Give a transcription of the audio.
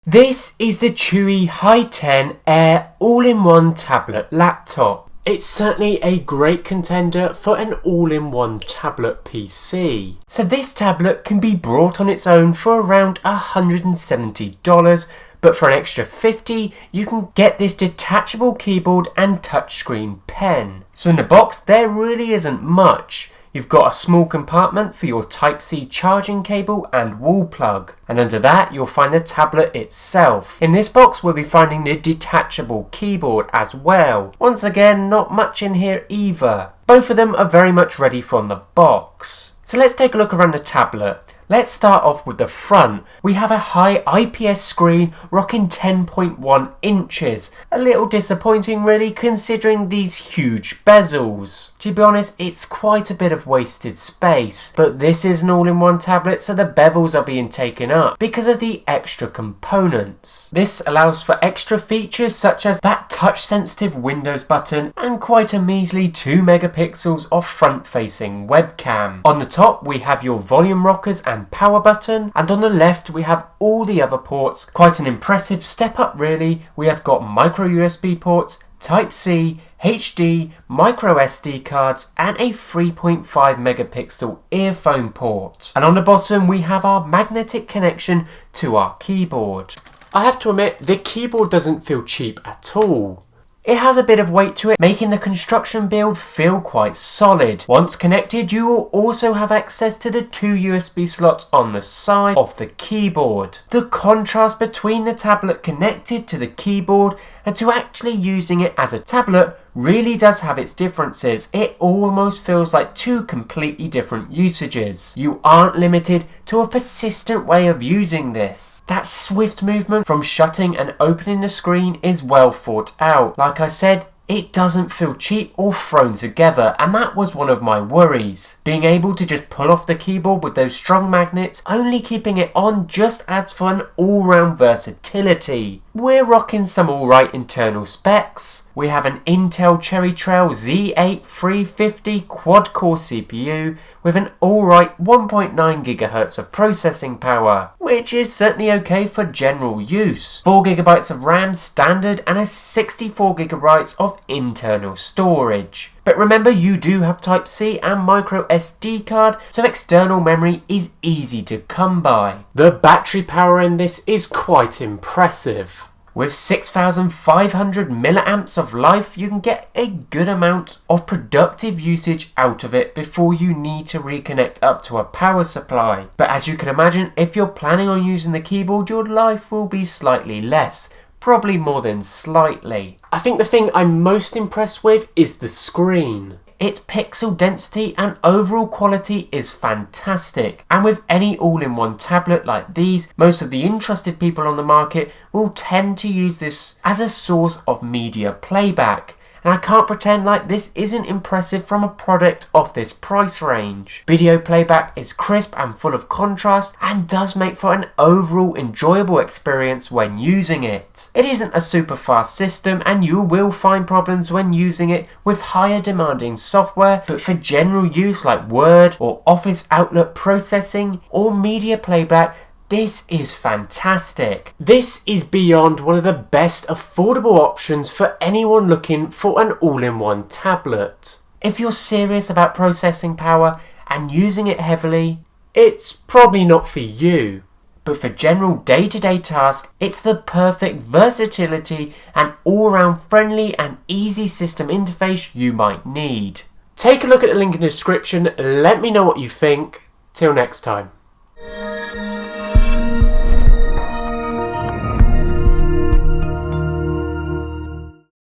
This is the Chuwi Hi10 Air all-in-one tablet laptop. It's certainly a great contender for an all-in-one tablet PC. So this tablet can be bought on its own for around $170, but for an extra $50 you can get this detachable keyboard and touchscreen pen. So in the box there really isn't much. You've got a small compartment for your Type-C charging cable and wall plug, and under that you'll find the tablet itself. In this box we'll be finding the detachable keyboard as well. Once again, not much in here either. Both of them are very much ready from the box. So let's take a look around the tablet. Let's start off with the front. We have a high IPS screen rocking 10.1 inches. A little disappointing really, considering these huge bezels. To be honest, it's quite a bit of wasted space. But this is an all-in-one tablet, so the bezels are being taken up because of the extra components. This allows for extra features such as that touch-sensitive Windows button and quite a measly 2 megapixels of front-facing webcam. On the top we have your volume rockers and power button, and on the left we have all the other ports. Quite an impressive step up really. We have got micro USB ports, Type-C, HD, micro SD cards and a 3.5 megapixel earphone port. And on the bottom we have our magnetic connection to our keyboard. I have to admit, the keyboard doesn't feel cheap at all. It has a bit of weight to it, making the construction build feel quite solid. Once connected, you will also have access to the 2 USB slots on the side of the keyboard. The contrast between the tablet connected to the keyboard and to actually using it as a tablet really does have its differences. It almost feels like two completely different usages. You aren't limited to a persistent way of using this. That swift movement from shutting and opening the screen is well thought out. Like I said, it doesn't feel cheap or thrown together, and that was one of my worries. Being able to just pull off the keyboard with those strong magnets, only keeping it on just adds for an all-round versatility. We're rocking some alright internal specs. We have an Intel Cherry Trail Z8 350 quad-core CPU with an alright 1.9 GHz of processing power, which is certainly okay for general use. 4GB of RAM standard and a 64GB of internal storage. But remember, you do have Type-C and micro SD card, so external memory is easy to come by. The battery power in this is quite impressive. With 6,500 milliamps of life, you can get a good amount of productive usage out of it before you need to reconnect up to a power supply. But as you can imagine, if you're planning on using the keyboard, your life will be slightly less. Probably more than slightly. I think the thing I'm most impressed with is the screen. Its pixel density and overall quality is fantastic, and with any all-in-one tablet like these, most of the interested people on the market will tend to use this as a source of media playback. And I can't pretend like this isn't impressive from a product of this price range. Video playback is crisp and full of contrast and does make for an overall enjoyable experience when using it. It isn't a super fast system and you will find problems when using it with higher demanding software, but for general use like Word or Office Outlook processing or media playback, this is fantastic. This is beyond one of the best affordable options for anyone looking for an all-in-one tablet. If you're serious about processing power and using it heavily, it's probably not for you. But for general day-to-day tasks, it's the perfect versatility and all-round friendly and easy system interface you might need. Take a look at the link in the description, let me know what you think. Till next time.